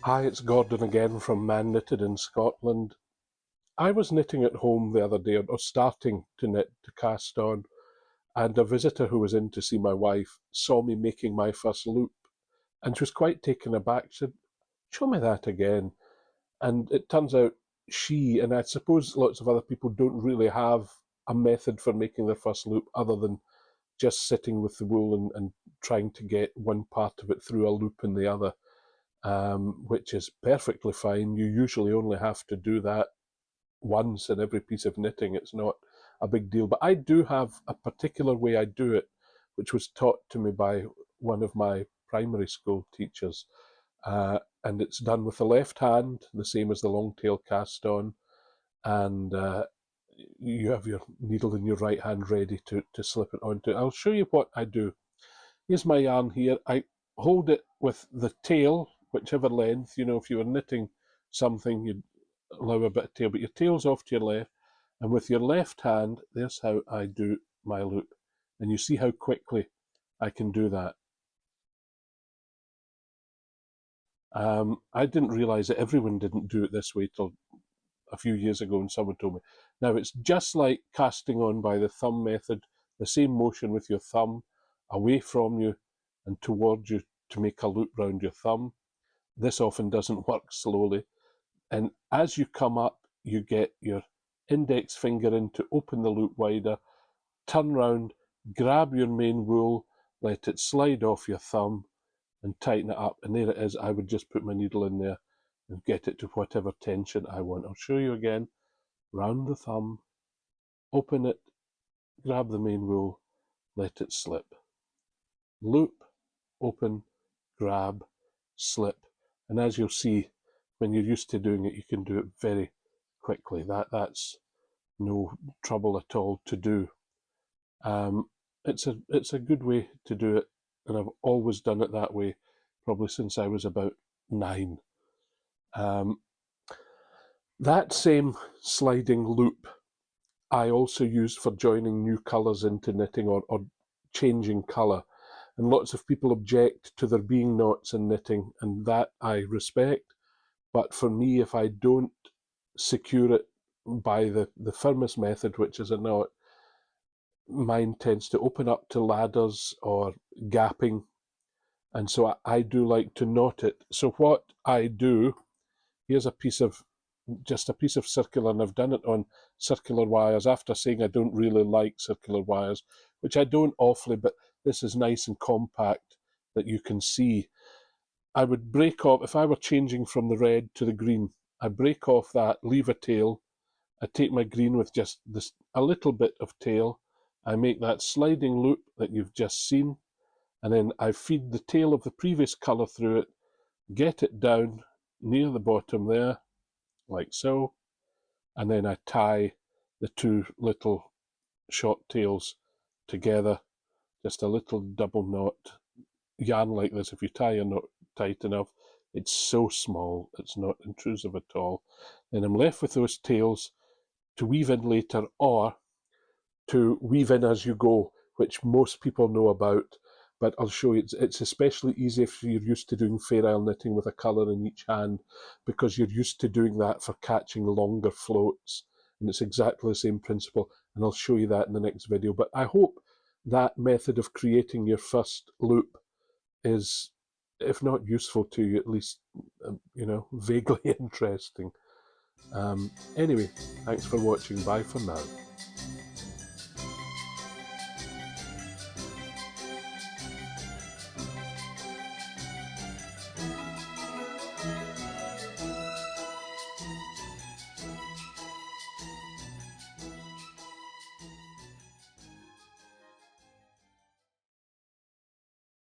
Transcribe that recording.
Hi, it's Gordon again from Man Knitted in Scotland. I was knitting at home the other day, or starting to knit to cast on, and a visitor who was in to see my wife saw me making my first loop, and she was quite taken aback. She said, "Show me that again." And it turns out she, and I suppose lots of other people, don't really have a method for making their first loop other than just sitting with the wool and trying to get one part of it through a loop in the other. Which is perfectly fine. You usually only have to do that once in every piece of knitting. It's not a big deal. But I do have a particular way I do it, which was taught to me by one of my primary school teachers. And it's done with the left hand, the same as the long tail cast on. And you have your needle in your right hand ready to slip it onto. I'll show you what I do. Here's my yarn here. I hold it with the tail, whichever length. You know, if you were knitting something, you'd allow a bit of tail, but your tail's off to your left. And with your left hand, there's how I do my loop. And you see how quickly I can do that. I didn't realise that everyone didn't do it this way till a few years ago when someone told me. Now, it's just like casting on by the thumb method, the same motion with your thumb away from you and towards you to make a loop round your thumb. This often doesn't work slowly. And as you come up, you get your index finger in to open the loop wider, turn round, grab your main wool, let it slide off your thumb and tighten it up. And there it is. I would just put my needle in there and get it to whatever tension I want. I'll show you again. Round the thumb, open it, grab the main wool, let it slip. Loop, open, grab, slip. And as you'll see, when you're used to doing it, you can do it very quickly. That's no trouble at all to do. It's a good way to do it, and I've always done it that way, probably since I was about 9. That same sliding loop I also use for joining new colours into knitting or changing colour. And lots of people object to there being knots in knitting, and that I respect. But for me, if I don't secure it by the firmest method, which is a knot, mine tends to open up to ladders or gapping. And so I do like to knot it. So what I do, here's just a piece of circular, and I've done it on circular wires after saying I don't really like circular wires, which I don't awfully, but this is nice and compact that you can see. I would break off, if I were changing from the red to the green, I break off that, leave a tail, I take my green with just a little bit of tail, I make that sliding loop that you've just seen, and then I feed the tail of the previous colour through it, get it down near the bottom there, like so, and then I tie the two little short tails together, just a little double knot. Yarn like this, if you tie a knot tight enough, it's so small, it's not intrusive at all. Then I'm left with those tails to weave in later, or to weave in as you go, which most people know about, but I'll show you. It's especially easy if you're used to doing Fair Isle knitting with a colour in each hand, because you're used to doing that for catching longer floats, and it's exactly the same principle, and I'll show you that in the next video. But I hope that method of creating your first loop is, if not useful to you, at least, vaguely interesting. Anyway, thanks for watching. Bye for now.